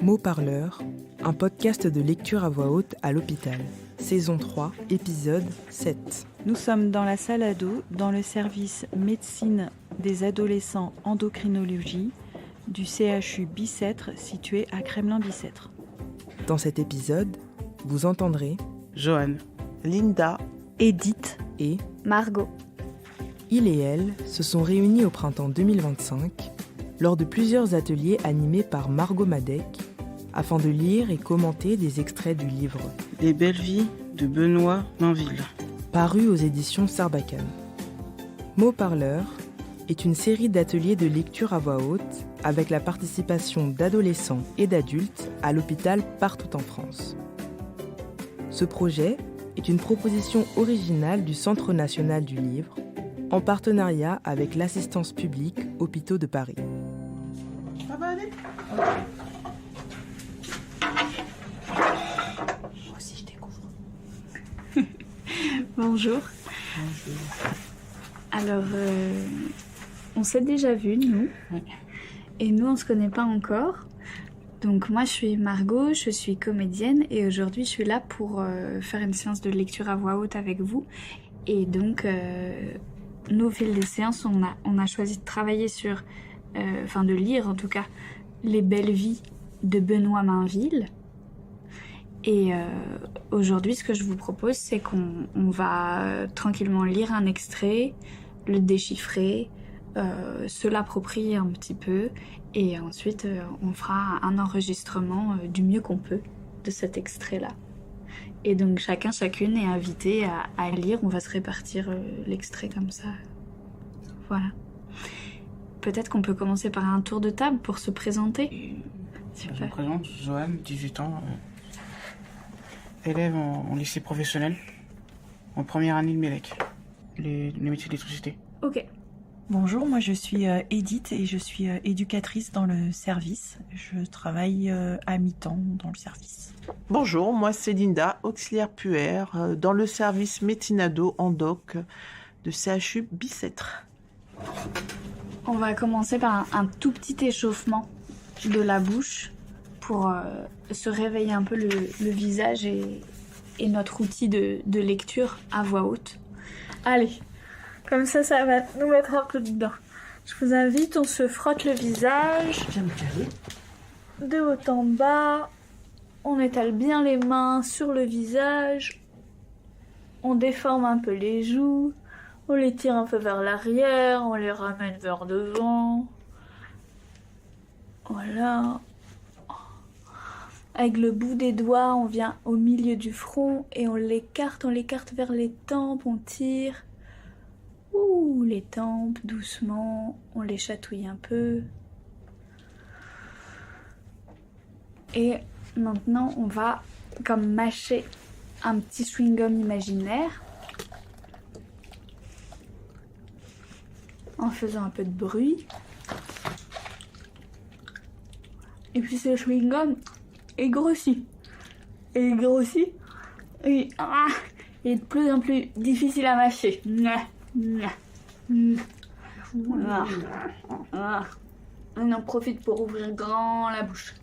Mots parleurs, un podcast de lecture à voix haute à l'hôpital. Saison 3, épisode 7. Nous sommes dans la salle ado, dans le service médecine des adolescents endocrinologie du CHU Bicêtre situé à Kremlin-Bicêtre. Dans cet épisode, vous entendrez Johan, Linda, Edith et Margot. Il et elle se sont réunis au printemps 2025 lors de plusieurs ateliers animés par Margot Madec afin de lire et commenter des extraits du livre Les belles vies de Benoît Mainville, paru aux éditions Sarbacane. Mots parleurs est une série d'ateliers de lecture à voix haute avec la participation d'adolescents et d'adultes à l'hôpital partout en France. Ce projet est une proposition originale du Centre national du livre en partenariat avec l'Assistance publique Hôpitaux de Paris. Ça va aller ? Moi aussi, je découvre. Bonjour. Bonjour. Alors, on s'est déjà vus, nous. Oui. Et nous, on se connaît pas encore. Donc moi, je suis Margot, je suis comédienne. Et aujourd'hui, je suis là pour faire une séance de lecture à voix haute avec vous. Et donc, nous, au fil des séances, on a choisi de travailler sur... de lire, en tout cas, Les belles vies de Benoît Mainville. Et aujourd'hui, ce que je vous propose, c'est qu'on va tranquillement lire un extrait, le déchiffrer, se l'approprier un petit peu, et ensuite on fera un enregistrement du mieux qu'on peut de cet extrait-là. Et donc chacune est invité à lire, on va se répartir l'extrait comme ça. Voilà. Peut-être qu'on peut commencer par un tour de table pour se présenter. Je me présente, Johan, 18 ans, élève en lycée professionnel, en première année de MELEC, les métiers d'électricité. Ok. Bonjour, moi je suis Edith et je suis éducatrice dans le service. Je travaille à mi-temps dans le service. Bonjour, moi c'est Linda, auxiliaire puère dans le service médecine-ado en doc de CHU Bicêtre. On va commencer par un tout petit échauffement de la bouche pour se réveiller un peu le visage et notre outil de lecture à voix haute. Allez, comme ça va nous mettre un peu dedans. Je vous invite, on se frotte le visage. Viens me caler. De haut en bas, on étale bien les mains sur le visage. On déforme un peu les joues. On les tire un peu vers l'arrière, on les ramène vers devant. Voilà. Avec le bout des doigts, on vient au milieu du front et on l'écarte vers les tempes, on tire. Ouh, les tempes, doucement, on les chatouille un peu. Et maintenant, on va comme mâcher un petit chewing-gum imaginaire. En faisant un peu de bruit. Et puis ce chewing-gum est grossi. Et il grossit. Et il est de plus en plus difficile à mâcher. On en profite pour ouvrir grand la bouche.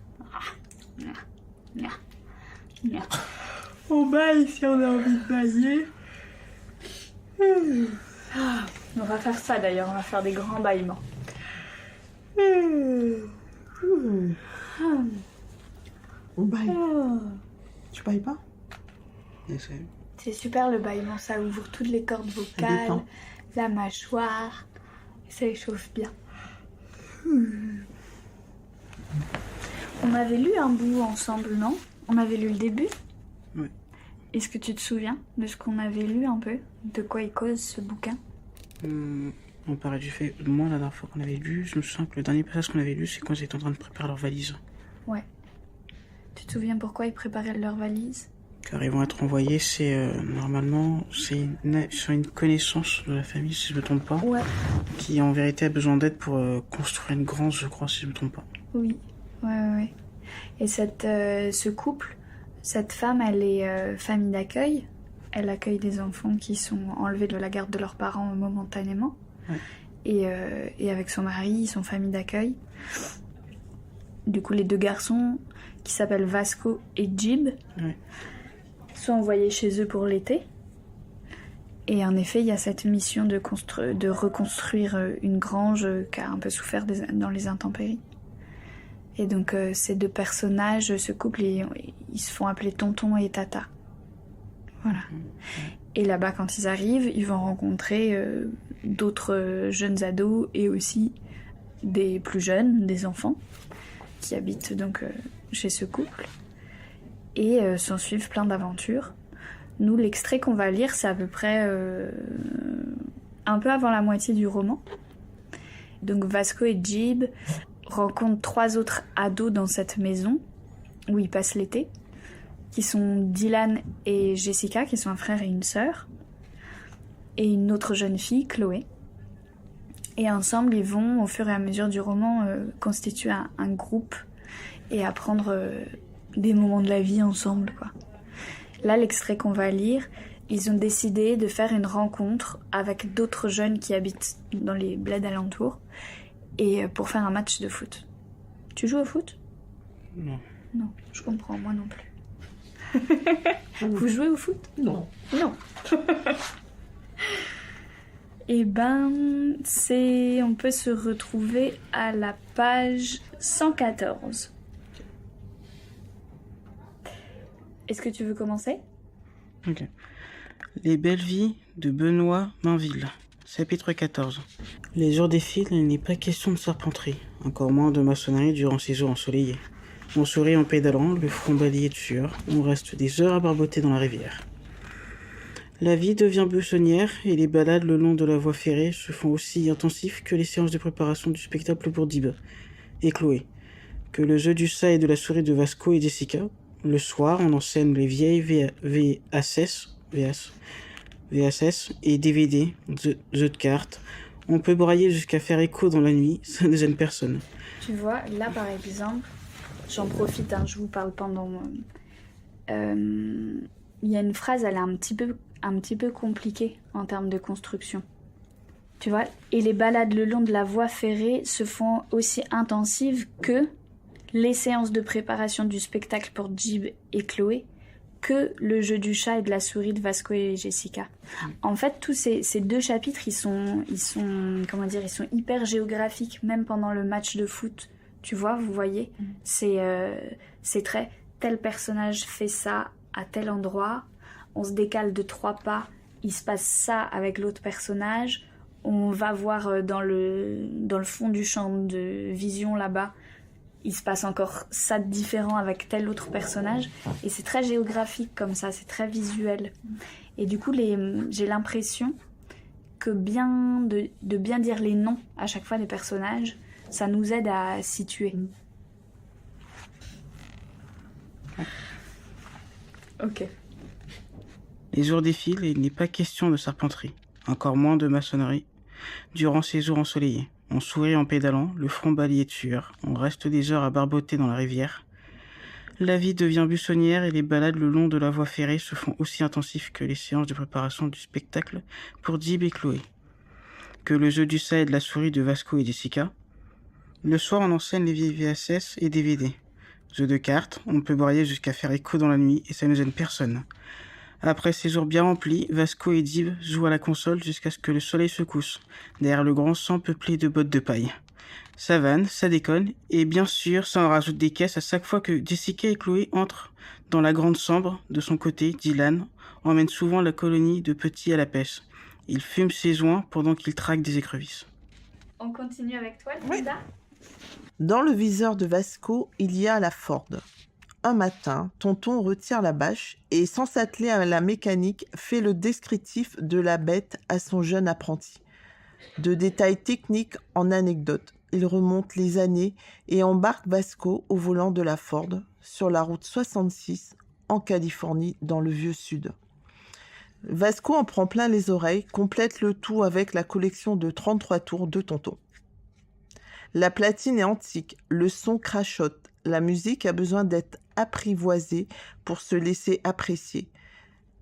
On baille si on a envie de bailler. On va faire ça d'ailleurs, on va faire des grands bâillements. On baille. Tu bailles pas? C'est super le bâillement, ça ouvre toutes les cordes vocales, la mâchoire, et ça échauffe bien. On avait lu un bout ensemble, non? On avait lu le début? Oui. Est-ce que tu te souviens de ce qu'on avait lu un peu? De quoi il cause ce bouquin? On parlait du fait, moi la dernière fois qu'on avait lu, je me souviens que le dernier passage qu'on avait lu, c'est quand ils étaient en train de préparer leur valise. Ouais. Tu te souviens pourquoi ils préparaient leur valise? Car ils vont être envoyés, normalement, c'est une connaissance de la famille, si je me trompe pas, Ouais. qui en vérité a besoin d'aide pour construire une grange, je crois, si je me trompe pas. Oui. Ouais. Et ce couple, cette femme, elle est famille d'accueil. Elle accueille des enfants qui sont enlevés de la garde de leurs parents momentanément. Ouais. Et avec son mari, ils sont famille d'accueil. du coup les deux garçons qui s'appellent Vasco et Jib sont envoyés chez eux pour l'été. Et en effet, il y a cette mission de reconstruire une grange qui a un peu souffert dans les intempéries. Et donc ces deux personnages, ce couple, ils se font appeler Tonton et Tata. Voilà. Et là-bas, quand ils arrivent, ils vont rencontrer d'autres jeunes ados et aussi des plus jeunes, des enfants, qui habitent donc chez ce couple. Et s'en suivent plein d'aventures. Nous, l'extrait qu'on va lire, c'est à peu près un peu avant la moitié du roman. Donc Vasco et Jib rencontrent 3 autres ados dans cette maison où ils passent l'été, qui sont Dylan et Jessica, qui sont un frère et une sœur, et une autre jeune fille, Chloé. Et ensemble, ils vont, au fur et à mesure du roman, constituer un groupe et apprendre des moments de la vie ensemble, quoi. Là, l'extrait qu'on va lire, ils ont décidé de faire une rencontre avec d'autres jeunes qui habitent dans les bleds alentours et pour faire un match de foot. Tu joues au foot ? Non. Non, je comprends, moi non plus. Vous jouez au foot ? Non. Non. Eh ben, on peut se retrouver à la page 114. Est-ce que tu veux commencer ? Ok. Les belles vies de Benoît Mainville. Chapitre 14. Les jours défilent et il n'est pas question de serpenterie, encore moins de maçonnerie durant ces jours ensoleillés. On sourit en pédalant, le front balayé de sueur, on reste des heures à barboter dans la rivière. La vie devient buissonnière et les balades le long de la voie ferrée se font aussi intensifs que les séances de préparation du spectacle pour Dib et Chloé, que le jeu du chat et de la souris de Vasco et Jessica. Le soir, on enseigne les vieilles VHS et DVD, jeux de cartes. On peut brailler jusqu'à faire écho dans la nuit, ça ne gêne personne. Tu vois, là par exemple, j'en profite, je vous parle pendant... Il y a une phrase, elle est un petit peu compliquée en termes de construction. Tu vois, et les balades le long de la voie ferrée se font aussi intensives que les séances de préparation du spectacle pour Jib et Chloé, que le jeu du chat et de la souris de Vasco et Jessica. En fait, tous ces 2 chapitres, ils sont hyper géographiques, même pendant le match de foot. Tu vois, vous voyez, c'est très tel personnage fait ça à tel endroit, on se décale de 3 pas, il se passe ça avec l'autre personnage, on va voir dans le fond du champ de vision là-bas, il se passe encore ça de différent avec tel autre personnage. Et c'est très géographique comme ça, c'est très visuel. Et du coup, j'ai l'impression que de bien dire les noms à chaque fois des personnages, ça nous aide à situer. Ok. Les jours défilent et il n'est pas question de serpenterie, encore moins de maçonnerie, durant ces jours ensoleillés. On sourit en pédalant, le front balayé de sueur. On reste des heures à barboter dans la rivière. La vie devient buissonnière et les balades le long de la voie ferrée se font aussi intensifs que les séances de préparation du spectacle pour Jib et Chloé, que le jeu du chat et de la souris de Vasco et Jessica. Le soir, on enseigne les vieilles VHS et DVD. Jeux de cartes, on peut brailler jusqu'à faire écho dans la nuit et ça ne gêne personne. Après ces jours bien remplis, Vasco et Jib jouent à la console jusqu'à ce que le soleil se couche, derrière le grand champ peuplé de bottes de paille. Ça vanne, ça déconne, et bien sûr, ça en rajoute des caisses à chaque fois que Jessica et Chloé entrent dans la grande chambre. De son côté, Dylan emmène souvent la colonie de petits à la pêche. Il fume ses joints pendant qu'il traque des écrevisses. On continue avec toi, Linda ? Dans le viseur de Vasco, il y a la Ford. Un matin, Tonton retire la bâche et, sans s'atteler à la mécanique, fait le descriptif de la bête à son jeune apprenti. De détails techniques en anecdotes, il remonte les années et embarque Vasco au volant de la Ford sur la route 66 en Californie, dans le vieux sud. Vasco en prend plein les oreilles, complète le tout avec la collection de 33 tours de Tonton. La platine est antique, le son crachote, la musique a besoin d'être apprivoisée pour se laisser apprécier.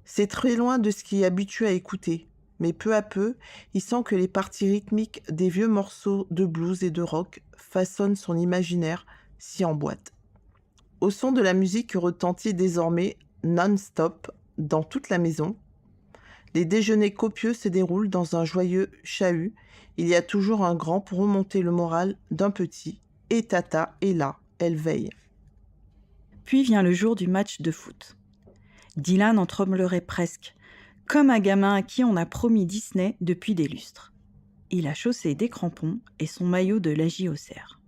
C'est très loin de ce qui est habitué à écouter, mais peu à peu, il sent que les parties rythmiques des vieux morceaux de blues et de rock façonnent son imaginaire, si en boîte. Au son de la musique qui retentit désormais non-stop dans toute la maison, les déjeuners copieux se déroulent dans un joyeux chahut. Il y a toujours un grand pour remonter le moral d'un petit, et Tata est là, elle veille. Puis vient le jour du match de foot. Dylan en tremblerait presque, comme un gamin à qui on a promis Disney depuis des lustres. Il a chaussé des crampons et son maillot de la JOCR.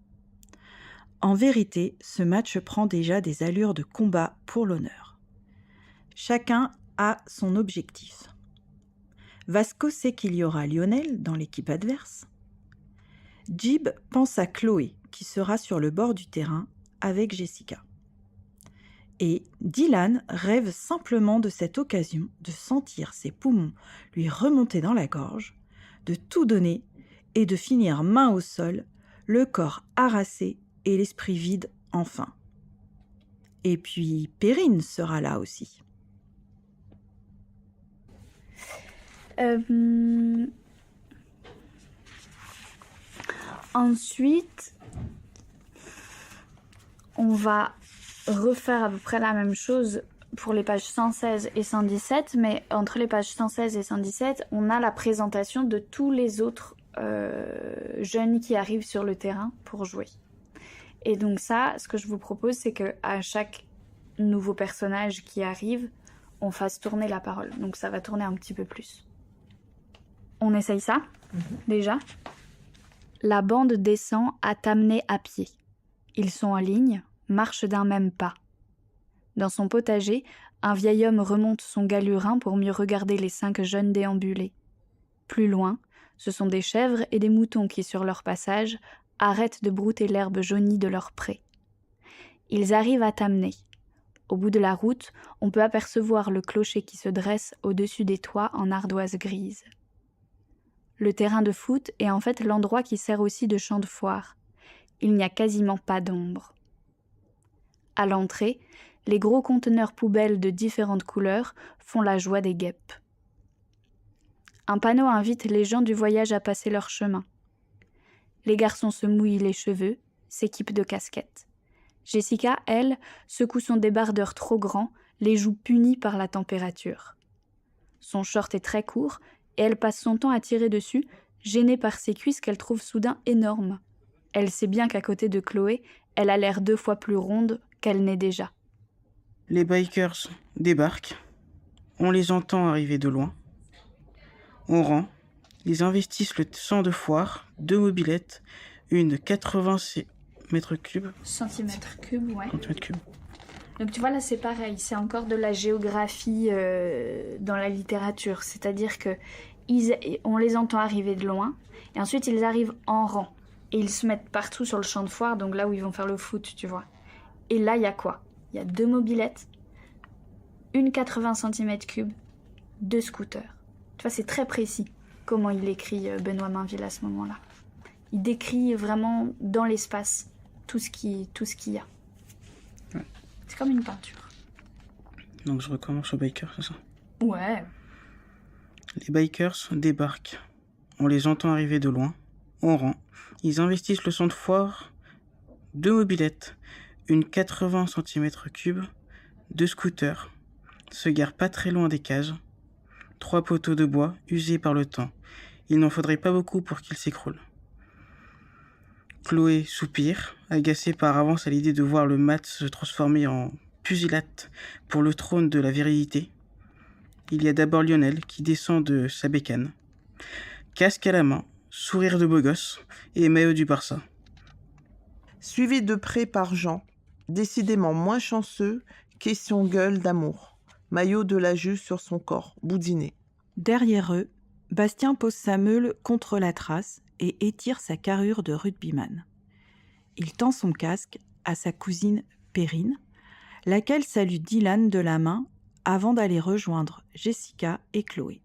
En vérité, ce match prend déjà des allures de combat pour l'honneur. Chacun a son objectif. Vasco sait qu'il y aura Lionel dans l'équipe adverse. Jib pense à Chloé, qui sera sur le bord du terrain avec Jessica. Et Dylan rêve simplement de cette occasion de sentir ses poumons lui remonter dans la gorge, de tout donner et de finir main au sol, le corps harassé et l'esprit vide enfin. Et puis Perrine sera là aussi. Ensuite, on va refaire à peu près la même chose pour les pages 116 et 117, mais entre les pages 116 et 117, on a la présentation de tous les autres jeunes qui arrivent sur le terrain pour jouer. Et donc ça, ce que je vous propose, c'est qu'à chaque nouveau personnage qui arrive, on fasse tourner la parole. Donc ça va tourner un petit peu plus. On essaye ça, déjà. La bande descend à t'amener à pied. Ils sont en ligne, marchent d'un même pas. Dans son potager, un vieil homme remonte son galurin pour mieux regarder les 5 jeunes déambuler. Plus loin, ce sont des chèvres et des moutons qui, sur leur passage, arrêtent de brouter l'herbe jaunie de leur pré. Ils arrivent à t'amener. Au bout de la route, on peut apercevoir le clocher qui se dresse au-dessus des toits en ardoise grise. Le terrain de foot est en fait l'endroit qui sert aussi de champ de foire. Il n'y a quasiment pas d'ombre. À l'entrée, les gros conteneurs poubelles de différentes couleurs font la joie des guêpes. Un panneau invite les gens du voyage à passer leur chemin. Les garçons se mouillent les cheveux, s'équipent de casquettes. Jessica, elle, secoue son débardeur trop grand, les joues punies par la température. Son short est très court, et elle passe son temps à tirer dessus, gênée par ses cuisses qu'elle trouve soudain énormes. Elle sait bien qu'à côté de Chloé, elle a l'air 2 fois plus ronde qu'elle n'est déjà. Les bikers débarquent. On les entend arriver de loin. On rend. Ils investissent le champ de foire, 2 mobylettes, une 80 mètres cubes. Centimètres cubes, ouais. Centimètres cubes. Donc tu vois, là c'est pareil, c'est encore de la géographie dans la littérature. C'est-à-dire que on les entend arriver de loin, et ensuite ils arrivent en rang. Et ils se mettent partout sur le champ de foire, donc là où ils vont faire le foot, tu vois. Et là, il y a quoi ? Il y a 2 mobylettes, une 80 cm3, 2 scooters. Tu vois, c'est très précis comment il écrit Benoît Mainville à ce moment-là. Il décrit vraiment dans l'espace tout ce qu'il y a. Ouais. C'est comme une peinture. Donc je recommence aux bikers, c'est ça ? Ouais. Les bikers débarquent. On les entend arriver de loin. On rend. Ils investissent le champ de foire, 2 mobylettes, une 80 cm3, 2 scooters, se garent pas très loin des cages, 3 poteaux de bois usés par le temps. Il n'en faudrait pas beaucoup pour qu'ils s'écroulent. Chloé soupire, agacée par avance à l'idée de voir le match se transformer en pugilat pour le trône de la virilité. Il y a d'abord Lionel qui descend de sa bécane, casque à la main, sourire de beau gosse et maillot du Barça. Suivi de près par Jean, décidément moins chanceux, question gueule d'amour. Maillot de la Juve sur son corps, boudiné. Derrière eux, Bastien pose sa meule contre la trace et étire sa carrure de rugbyman. Il tend son casque à sa cousine Perrine, laquelle salue Dylan de la main avant d'aller rejoindre Jessica et Chloé.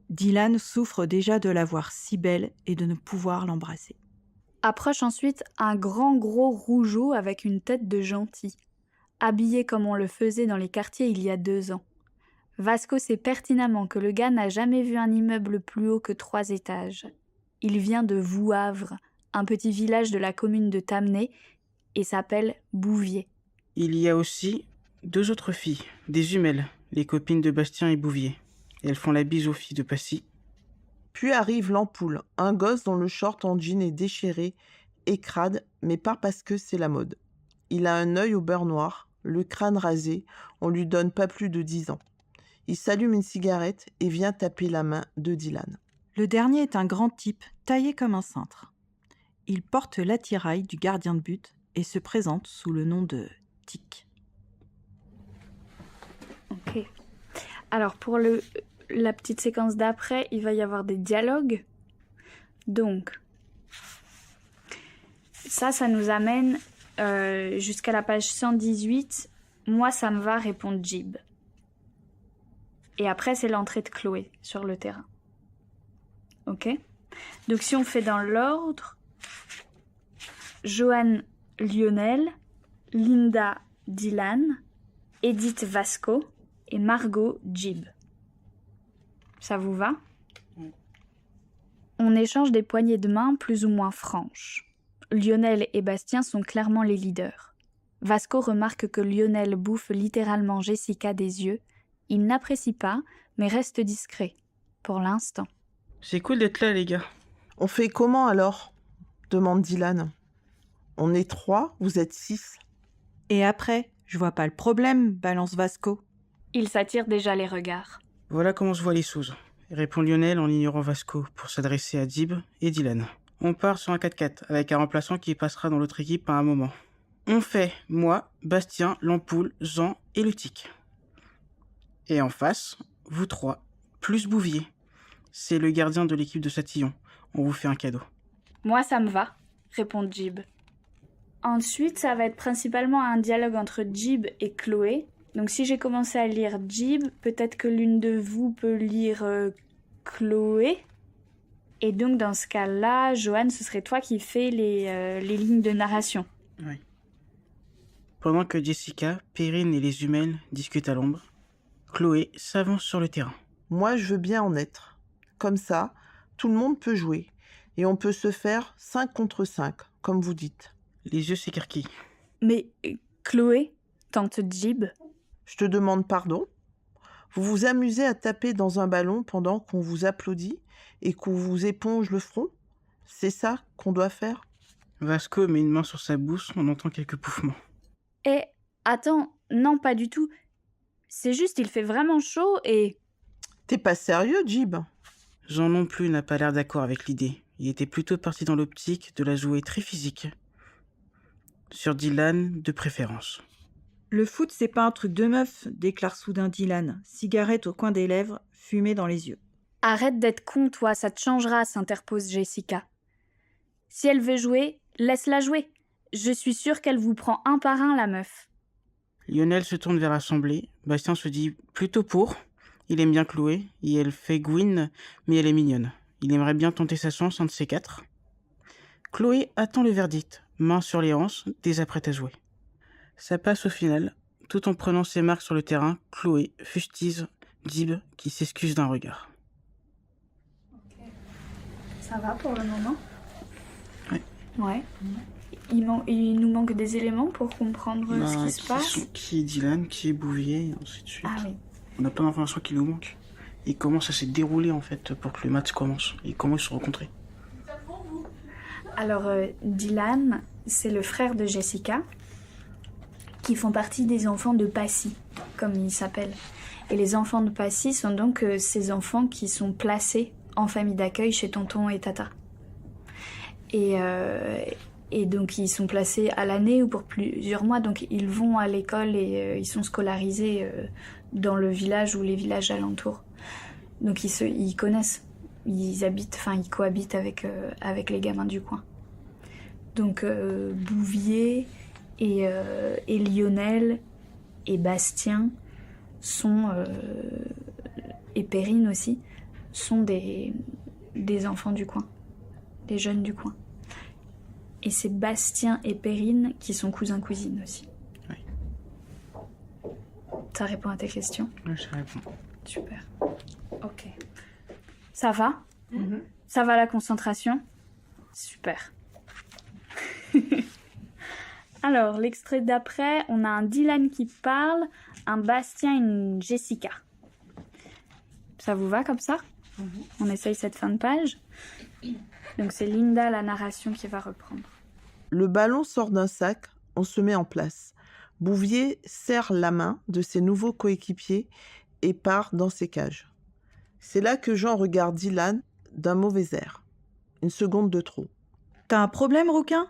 Dylan souffre déjà de la voir si belle et de ne pouvoir l'embrasser. Approche ensuite un grand gros rougeau avec une tête de gentil, habillé comme on le faisait dans les quartiers il y a 2 ans. Vasco sait pertinemment que le gars n'a jamais vu un immeuble plus haut que 3 étages. Il vient de Vouhavre, un petit village de la commune de Tamnay, et s'appelle Bouvier. Il y a aussi 2 autres filles, des jumelles, les copines de Bastien et Bouvier. Elles font la bise aux filles de Passy. Puis arrive l'ampoule, un gosse dont le short en jean est déchiré et crade, mais pas parce que c'est la mode. Il a un œil au beurre noir, le crâne rasé, on lui donne pas plus de 10 ans. Il s'allume une cigarette et vient taper la main de Dylan. Le dernier est un grand type, taillé comme un cintre. Il porte l'attirail du gardien de but et se présente sous le nom de Tic. Ok. Alors pour la petite séquence d'après, il va y avoir des dialogues. Donc, ça nous amène jusqu'à la page 118. Moi, ça me va, répond Jib. Et après, c'est l'entrée de Chloé sur le terrain. Ok ? Donc si on fait dans l'ordre, Johan Lionel, Linda Dylan, Edith Vasco et Margot Jib. Ça vous va ? On échange des poignées de main plus ou moins franches. Lionel et Bastien sont clairement les leaders. Vasco remarque que Lionel bouffe littéralement Jessica des yeux. Il n'apprécie pas, mais reste discret, pour l'instant. C'est cool d'être là, les gars. On fait comment alors ? Demande Dylan. On est 3, vous êtes 6. Et après, je vois pas le problème, balance Vasco. Il s'attire déjà les regards. Voilà comment je vois les choses, répond Lionel en ignorant Vasco pour s'adresser à Jib et Dylan. On part sur un 4x4 avec un remplaçant qui passera dans l'autre équipe à un moment. On fait, moi, Bastien, l'ampoule, Jean et le tic. Et en face, vous 3, plus Bouvier. C'est le gardien de l'équipe de Satillon. On vous fait un cadeau. Moi, ça me va, répond Jib. Ensuite, ça va être principalement un dialogue entre Jib et Chloé. Donc si j'ai commencé à lire Jib, peut-être que l'une de vous peut lire Chloé. Et donc dans ce cas-là, Johan, ce serait toi qui fais les lignes de narration. Oui. Pendant que Jessica, Perrine et les jumelles discutent à l'ombre, Chloé s'avance sur le terrain. Moi, je veux bien en être. Comme ça, tout le monde peut jouer. Et on peut se faire 5 contre 5, comme vous dites. Les yeux s'écarquillent. Mais Chloé, tante Jib. Je te demande pardon. Vous vous amusez à taper dans un ballon pendant qu'on vous applaudit et qu'on vous éponge le front ? C'est ça qu'on doit faire ? Vasco met une main sur sa bouche, on entend quelques pouffements. Eh, attends, non, pas du tout. C'est juste, il fait vraiment chaud et... T'es pas sérieux, Jib ? Jean non plus n'a pas l'air d'accord avec l'idée. Il était plutôt parti dans l'optique de la jouer très physique. Sur Dylan, de préférence. Le foot, c'est pas un truc de meuf, déclare soudain Dylan, cigarette au coin des lèvres, fumée dans les yeux. Arrête d'être con, toi, ça te changera, s'interpose Jessica. Si elle veut jouer, laisse-la jouer. Je suis sûre qu'elle vous prend un par un, la meuf. Lionel se tourne vers l'assemblée. Bastien se dit plutôt pour. Il aime bien Chloé, et elle fait Gwyn, mais elle est mignonne. Il aimerait bien tenter sa chance, un de ces 4. Chloé attend le verdict, main sur les hanches, déjà prête à jouer. Ça passe au final. Tout en prenant ses marques sur le terrain, Chloé fustise Jib qui s'excuse d'un regard. Ça va pour le moment ? Ouais. Ouais. Il nous manque des éléments pour comprendre ce qui se passe. Qui est Dylan, qui est Bouvier, et ainsi de suite. Ah oui. On a plein d'informations qui nous manquent. Et comment ça s'est déroulé en fait pour que le match commence. Et comment ils se sont rencontrés. Alors, Dylan, c'est le frère de Jessica, qui font partie des enfants de Passy, comme ils s'appellent. Et les enfants de Passy sont donc ces enfants qui sont placés en famille d'accueil chez tonton et tata. Et donc ils sont placés à l'année ou pour plusieurs mois, donc ils vont à l'école et ils sont scolarisés dans le village ou les villages alentours. Donc ils connaissent, ils cohabitent avec les gamins du coin. Donc Bouvier et Lionel et Bastien sont et Perrine aussi sont des enfants du coin, des jeunes du coin. Et c'est Bastien et Perrine qui sont cousins-cousines aussi. Oui. Ça répond à tes questions ? Oui, ça répond. Super. Ok. Ça va ? Ça va la concentration ? Super. Alors, l'extrait d'après, on a un Dylan qui parle, un Bastien et une Jessica. Ça vous va comme ça? On essaye cette fin de page. Donc c'est Linda, la narration, qui va reprendre. Le ballon sort d'un sac, on se met en place. Bouvier serre la main de ses nouveaux coéquipiers et part dans ses cages. C'est là que Jean regarde Dylan d'un mauvais air. Une seconde de trop. T'as un problème, Rouquin?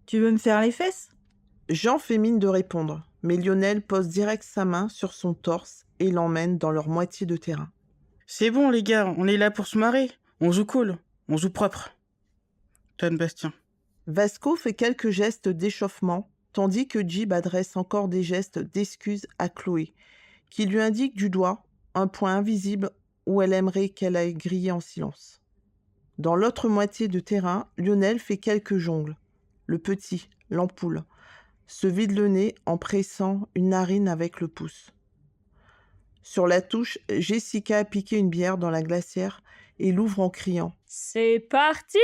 Tu veux me faire les fesses? Jean fait mine de répondre, mais Lionel pose direct sa main sur son torse et l'emmène dans leur moitié de terrain. C'est bon, les gars, on est là pour se marrer. On joue cool, on joue propre. Tonne Bastien. Vasco fait quelques gestes d'échauffement, tandis que Jib adresse encore des gestes d'excuse à Chloé, qui lui indique du doigt un point invisible où elle aimerait qu'elle aille griller en silence. Dans l'autre moitié de terrain, Lionel fait quelques jongles. Le petit, l'ampoule, se vide le nez en pressant une narine avec le pouce. Sur la touche, Jessica a piqué une bière dans la glacière et l'ouvre en criant « C'est parti!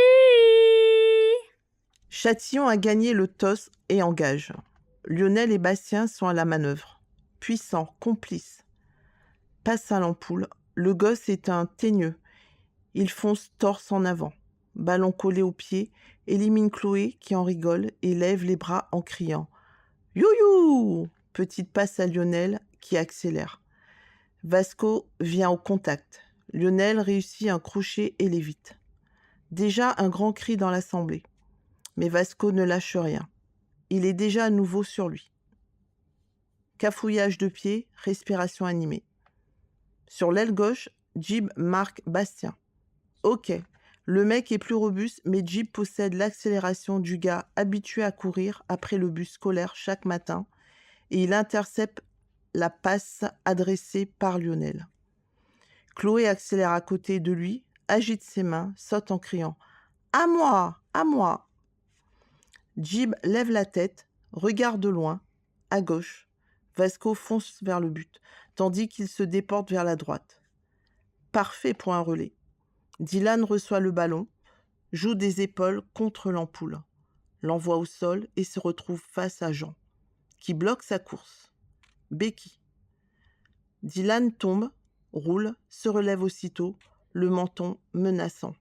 Châtillon a gagné le toss et engage. Lionel et Bastien sont à la manœuvre. Puissants, complices. Passe à l'ampoule. Le gosse est un teigneux. Il fonce torse en avant. Ballon collé au pied, élimine Chloé qui en rigole et lève les bras en criant « Youhou !» Petite passe à Lionel qui accélère. Vasco vient au contact. Lionel réussit un crochet et l'évite. Déjà un grand cri dans l'assemblée. Mais Vasco ne lâche rien. Il est déjà à nouveau sur lui. Cafouillage de pied, respiration animée. Sur l'aile gauche, Jib marque Bastien. Ok, le mec est plus robuste, mais Jib possède l'accélération du gars habitué à courir après le bus scolaire chaque matin et il intercepte la passe adressée par Lionel. Chloé accélère à côté de lui, agite ses mains, saute en criant « À moi! À moi !» Jib lève la tête, regarde de loin, à gauche. Vasco fonce vers le but, tandis qu'il se déporte vers la droite. Parfait pour un relais. Dylan reçoit le ballon, joue des épaules contre l'ampoule, l'envoie au sol et se retrouve face à Jean, qui bloque sa course. Béquille. Dylan tombe, roule, se relève aussitôt, le menton menaçant.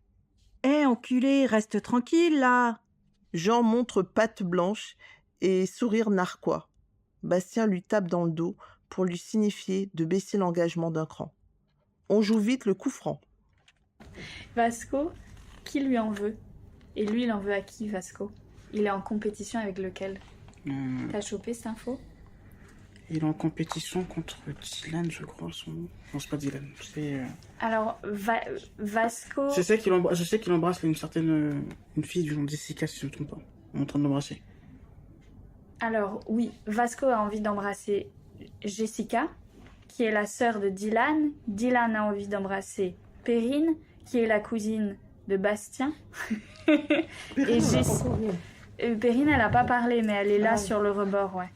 Hé, enculé, reste tranquille, là! Jean montre patte blanche et sourire narquois. Bastien lui tape dans le dos pour lui signifier de baisser l'engagement d'un cran. On joue vite le coup franc. Vasco, qui lui en veut? Et lui, il en veut à qui, Vasco? Il est en compétition avec lequel? T'as chopé cette info? Il est en compétition contre Dylan, je crois, son nom. Non, c'est pas Dylan, c'est... Alors, Vasco... Je sais qu'il embrasse une fille du nom de Jessica, si je ne me trompe pas. Il est en train de l'embrasser. Alors, oui, Vasco a envie d'embrasser Jessica, qui est la sœur de Dylan. Dylan a envie d'embrasser Perrine, qui est la cousine de Bastien. Et Perrine, elle n'a pas parlé, mais elle est là sur le rebord, ouais.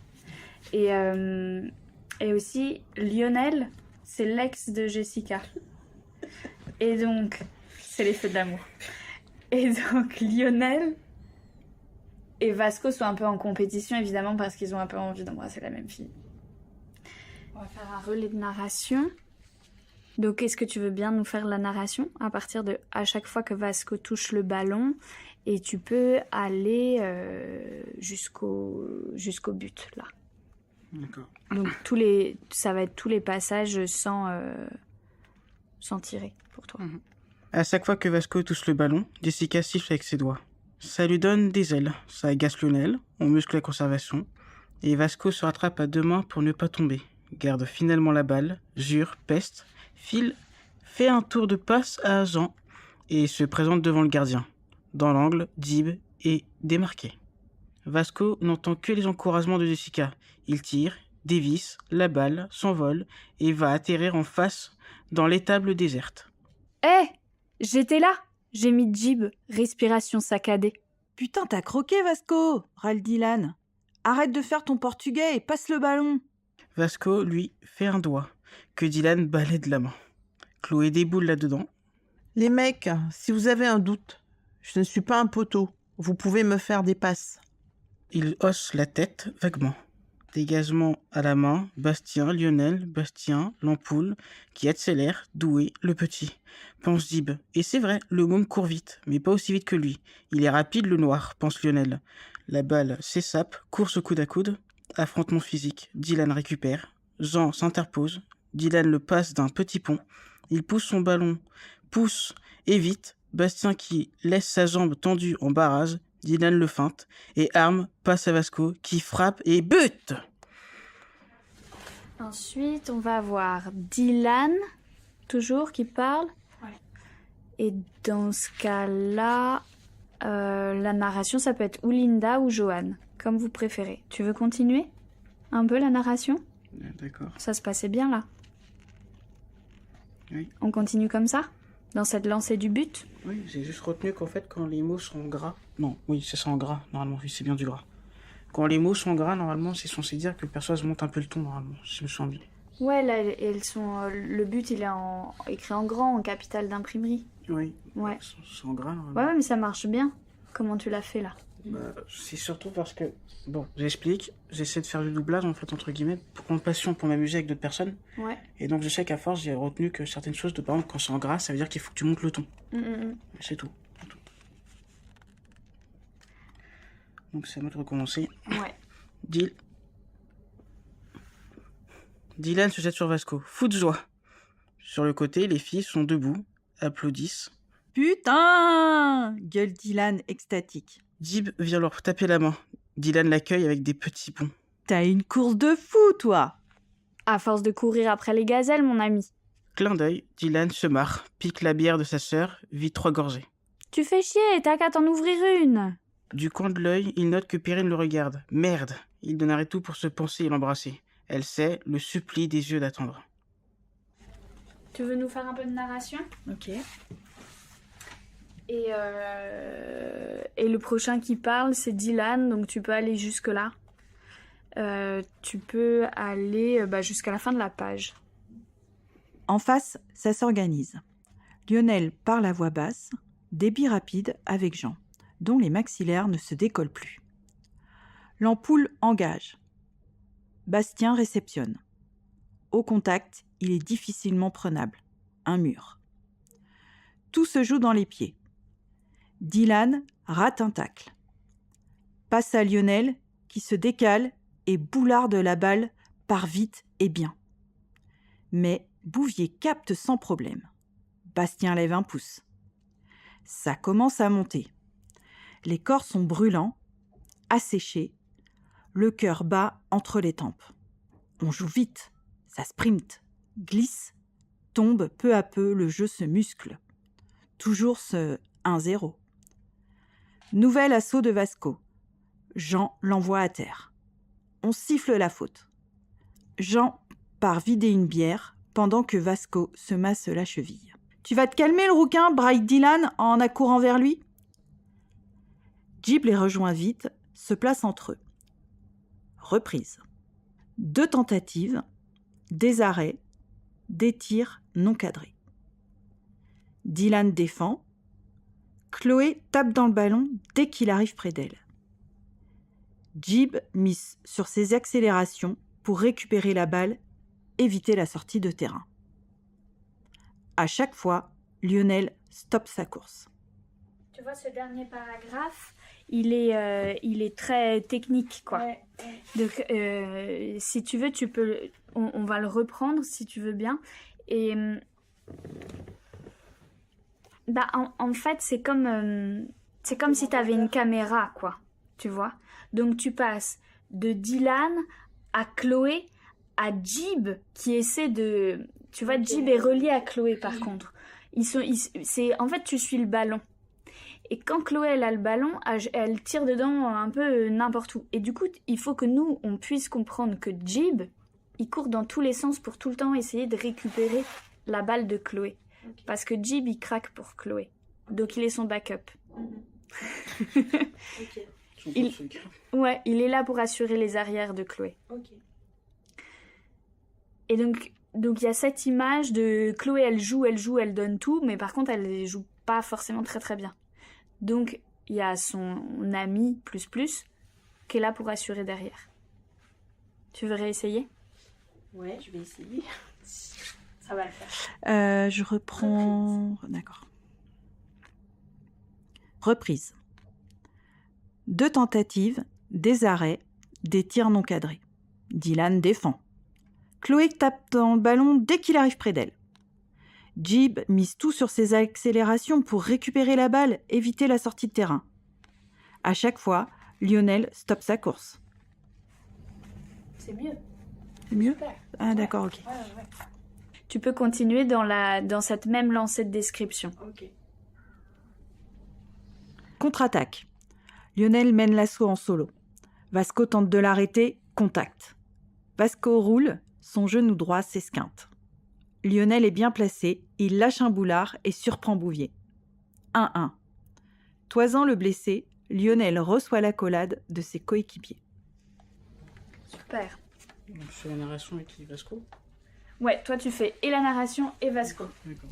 Et aussi, Lionel, c'est l'ex de Jessica. Et donc, c'est les feux de l'amour. Et donc, Lionel et Vasco sont un peu en compétition, évidemment, parce qu'ils ont un peu envie d'embrasser la même fille. On va faire un relais de narration. Donc, est-ce que tu veux bien nous faire la narration à partir de à chaque fois que Vasco touche le ballon et tu peux aller jusqu'au but, là. D'accord. Donc, ça va être tous les passages sans tirer pour toi. À chaque fois que Vasco touche le ballon, Jessica siffle avec ses doigts. Ça lui donne des ailes, ça agace Lionel, on muscle la conservation, et Vasco se rattrape à deux mains pour ne pas tomber, garde finalement la balle, jure, peste, file, fait un tour de passe à Jean, et se présente devant le gardien. Dans l'angle, Jib est démarqué. Vasco n'entend que les encouragements de Jessica. Il tire, dévisse, la balle s'envole et va atterrir en face dans l'étable déserte. Hé, j'étais là. J'ai mis Jib, respiration saccadée. Putain, t'as croqué, Vasco, râle Dylan. Arrête de faire ton portugais et passe le ballon. Vasco, lui, fait un doigt, que Dylan balaie de la main. Chloé déboule là-dedans. Les mecs, si vous avez un doute, je ne suis pas un poteau. Vous pouvez me faire des passes. il hausse la tête vaguement. Dégagement à la main, Bastien, Lionel, Bastien, l'ampoule, qui accélère, doué, le petit. Pense Dib. Et c'est vrai, le môme court vite, mais pas aussi vite que lui. Il est rapide, le noir, pense Lionel. La balle s'essape, course coude à coude. Affrontement physique, Dylan récupère. Jean s'interpose. Dylan le passe d'un petit pont. Il pousse son ballon, pousse, évite. Bastien qui laisse sa jambe tendue en barrage. Dylan le feinte. Et Arm passe à Vasco qui frappe et bute. Ensuite, on va avoir Dylan, toujours, qui parle. Ouais. Et dans ce cas-là, la narration, ça peut être ou Linda ou Johan, comme vous préférez. Tu veux continuer un peu la narration ? D'accord. Ça se passait bien, là. Oui. On continue comme ça ? Dans cette lancée du but ? Oui, j'ai juste retenu qu'en fait, quand les mots sont gras... Non, oui, c'est ça en gras, normalement. Oui, c'est bien du gras. Quand les mots sont gras, normalement, c'est censé dire que le personnage monte un peu le ton, normalement, si je me souviens bien. Ouais, là, elles sont... le but, il est écrit en grand, en capital d'imprimerie. Oui. Ouais. C'est en gras, normalement. Ouais, mais ça marche bien. Comment tu l'as fait, là ? C'est surtout parce que... Bon, j'explique. J'essaie de faire du doublage, en fait, entre guillemets, pour prendre passion, pour m'amuser avec d'autres personnes. Ouais. Et donc, je sais qu'à force, j'ai retenu que certaines choses, par exemple, quand c'est en gras, ça veut dire qu'il faut que tu montes le ton. C'est tout. Donc, c'est à moi de recommencer. Ouais. Dylan se jette sur Vasco, fou de joie. Sur le côté, les filles sont debout, applaudissent. Putain ! Gueule Dylan extatique. Dib vient leur taper la main. Dylan l'accueille avec des petits ponts. T'as une course de fou, toi ! À force de courir après les gazelles, mon ami. Clin d'œil, Dylan se marre, pique la bière de sa sœur, vide 3 gorgées. Tu fais chier, t'as qu'à t'en ouvrir une. Du coin de l'œil, il note que Perrine le regarde. Merde, il donnerait tout pour se penser et l'embrasser. Elle sait, le supplie des yeux d'attendre. Tu veux nous faire un peu de narration ? Ok. Et le prochain qui parle, c'est Dylan, donc tu peux aller jusque-là. Tu peux aller jusqu'à la fin de la page. En face, ça s'organise. Lionel parle à voix basse, débit rapide avec Jean, dont les maxillaires ne se décollent plus. L'ampoule engage. Bastien réceptionne. Au contact, il est difficilement prenable. Un mur. Tout se joue dans les pieds. Dylan rate un tacle. Passe à Lionel, qui se décale et boularde la balle part vite et bien. Mais Bouvier capte sans problème. Bastien lève un pouce. Ça commence à monter. Les corps sont brûlants, asséchés, le cœur bat entre les tempes. On joue vite, ça sprint, glisse, tombe peu à peu, le jeu se muscle. Toujours ce 1-0. Nouvel assaut de Vasco. Jean l'envoie à terre. On siffle la faute. Jean part vider une bière pendant que Vasco se masse la cheville. « Tu vas te calmer, le rouquin ?» braille Dylan en accourant vers lui. Dib les rejoint vite, se place entre eux. Reprise. 2 tentatives, des arrêts, des tirs non cadrés. Dylan défend. Chloé tape dans le ballon dès qu'il arrive près d'elle. Dib mise sur ses accélérations pour récupérer la balle, éviter la sortie de terrain. À chaque fois, Lionel stoppe sa course. Tu vois, ce dernier paragraphe, il est très technique, quoi. Ouais. Donc, si tu veux, tu peux... On va le reprendre, si tu veux bien. Et... en fait, c'est comme si tu avais une caméra, quoi. Tu vois ? Donc, tu passes de Dylan à Chloé à Dib, qui essaie de... Tu vois, Dib est relié à Chloé, par contre. En fait, tu suis le ballon. Et quand Chloé, elle a le ballon, elle tire dedans un peu n'importe où. Et du coup, il faut que nous, on puisse comprendre que Dib, il court dans tous les sens pour tout le temps essayer de récupérer la balle de Chloé. Okay. Parce que Dib, il craque pour Chloé. Donc, il est son backup. Okay. Il est là pour assurer les arrières de Chloé. Okay. Et donc il y a cette image de Chloé, elle joue, elle donne tout, mais par contre, elle joue pas forcément très très bien. Donc, il y a son ami, qui est là pour assurer derrière. Tu veux réessayer? Ouais, je vais essayer. Ça va le faire. Je reprends... D'accord. Reprise. 2 tentatives, des arrêts, des tirs non cadrés. Dylan défend. Chloé tape dans le ballon dès qu'il arrive près d'elle. Jib mise tout sur ses accélérations pour récupérer la balle, éviter la sortie de terrain. À chaque fois, Lionel stoppe sa course. C'est mieux. C'est mieux? Super. Ah d'accord, ok. Ouais. Tu peux continuer dans cette même lancée de description. Ok. Contre-attaque. Lionel mène l'assaut en solo. Vasco tente de l'arrêter, contact. Vasco roule, son genou droit s'esquinte. Lionel est bien placé, il lâche un boulard et surprend Bouvier. 1-1. Toisant le blessé, Lionel reçoit l'accolade de ses coéquipiers. Super. Donc, je fais la narration avec les Vasco. Ouais, toi tu fais et la narration et Vasco. D'accord.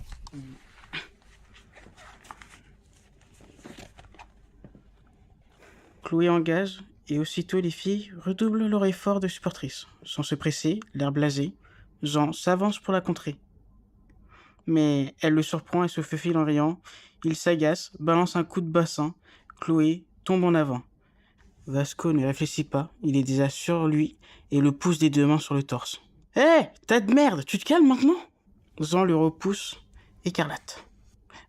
Chloé engage, et aussitôt les filles redoublent leur effort de supportrices. Sans se presser, l'air blasé, Jean s'avance pour la contrer. Mais elle le surprend et se faufile en riant. Il s'agace, balance un coup de bassin. Chloé tombe en avant. Vasco ne réfléchit pas, il est déjà sur lui et le pousse des 2 mains sur le torse. « Hé, tas de merde, tu te calmes maintenant ?» Jean le repousse, écarlate.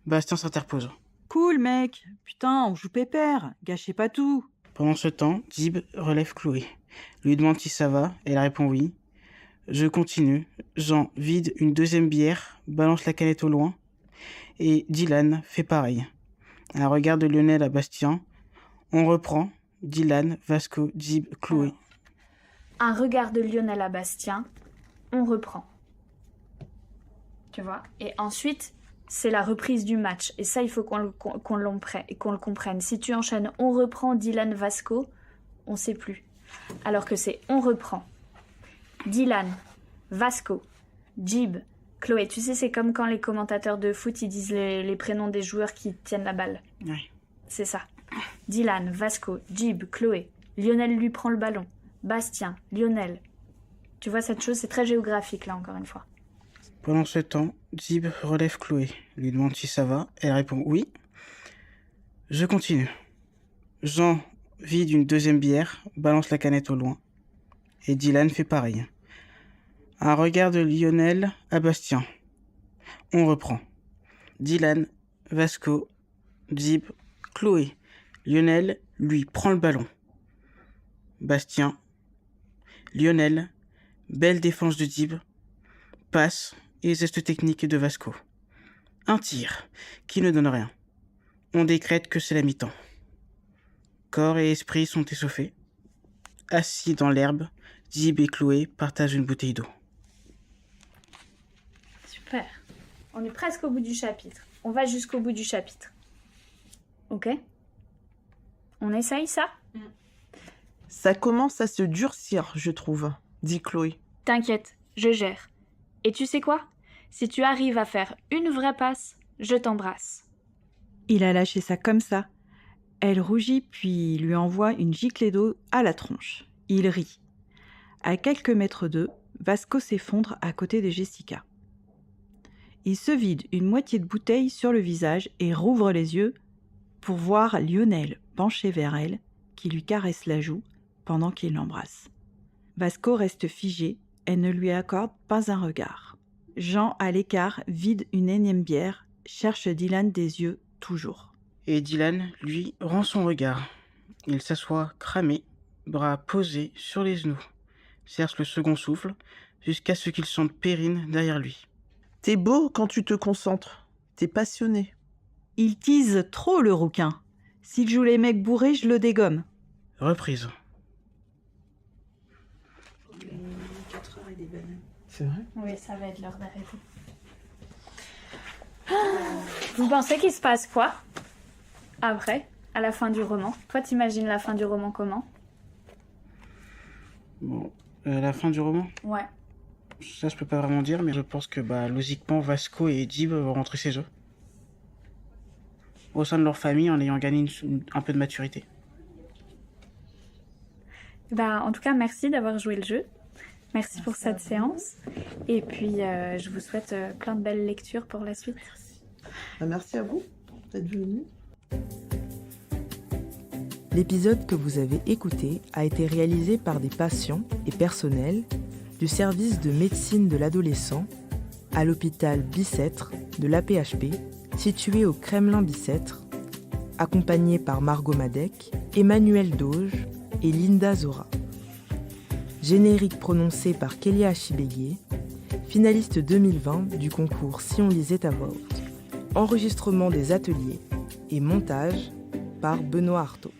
Bastien s'interpose. Cool mec, putain, on joue pépère, gâchez pas tout. Pendant ce temps, Dib relève Chloé. Lui demande si ça va, elle répond oui. Je continue. Jean vide une 2e bière, balance la canette au loin. Et Dylan fait pareil. Un regard de Lionel à Bastien. On reprend. Dylan, Vasco, Dib, Chloé. Un regard de Lionel à Bastien, on reprend. Tu vois? Et ensuite, c'est la reprise du match. Et ça, il faut qu'on le comprenne. Si tu enchaînes on reprend Dylan, Vasco, on sait plus. Alors que c'est on reprend. Dylan, Vasco, Jib, Chloé. Tu sais, c'est comme quand les commentateurs de foot, ils disent les prénoms des joueurs qui tiennent la balle. Oui. C'est ça. Dylan, Vasco, Jib, Chloé. Lionel lui prend le ballon. Bastien, Lionel. Tu vois, cette chose, c'est très géographique, là, encore une fois. Pendant ce temps, Dib relève Chloé. Lui demande si ça va. Elle répond oui. Je continue. Jean vide une 2e bière, balance la canette au loin. Et Dylan fait pareil. Un regard de Lionel à Bastien. On reprend. Dylan, Vasco, Dib, Chloé. Lionel, lui, prend le ballon. Bastien. Lionel. Belle défense de Dib. Passe et geste technique de Vasco. Un tir qui ne donne rien. On décrète que c'est la mi-temps. Corps et esprit sont échauffés. Assis dans l'herbe, Dib et Chloé partagent une bouteille d'eau. Super. On est presque au bout du chapitre. On va jusqu'au bout du chapitre. Ok? On essaye ça? Ça commence à se durcir, je trouve, dit Chloé. T'inquiète, je gère. Et tu sais quoi? Si tu arrives à faire une vraie passe, je t'embrasse. Il a lâché ça comme ça. Elle rougit puis lui envoie une giclée d'eau à la tronche. Il rit. À quelques mètres d'eux, Vasco s'effondre à côté de Jessica. Il se vide une moitié de bouteille sur le visage et rouvre les yeux pour voir Lionel penché vers elle, qui lui caresse la joue pendant qu'il l'embrasse. Vasco reste figé, elle ne lui accorde pas un regard. Jean, à l'écart, vide une énième bière, cherche Dylan des yeux toujours. Et Dylan, lui, rend son regard. Il s'assoit cramé, bras posés sur les genoux, cherche le second souffle, jusqu'à ce qu'il sente Perrine derrière lui. T'es beau quand tu te concentres. T'es passionné. Il tease trop le rouquin. S'il joue les mecs bourrés, je le dégomme. Reprise. 4 heures et des bananes. C'est vrai? Oui, ça va être l'heure d'arrêter. Vous pensez qu'il se passe quoi après, à la fin du roman? Toi, t'imagines la fin du roman comment? Bon, la fin du roman, Ouais. ça je peux pas vraiment dire, mais je pense que logiquement Vasco et Dib vont rentrer chez eux. Au sein de leur famille en ayant gagné un peu de maturité. En tout cas, merci d'avoir joué le jeu. Merci pour cette séance. Et puis, je vous souhaite plein de belles lectures pour la suite. Merci à vous d'être venus. L'épisode que vous avez écouté a été réalisé par des patients et personnels du service de médecine de l'adolescent à l'hôpital Bicêtre de l'AP-HP, situé au Kremlin-Bicêtre, accompagnés par Margot Madec, Emmanuel Dauge et Linda Zora. Générique prononcé par Kélia Achibégué, finaliste 2020 du concours Si on lisait à voix haute. Enregistrement des ateliers et montage par Benoît Artaud.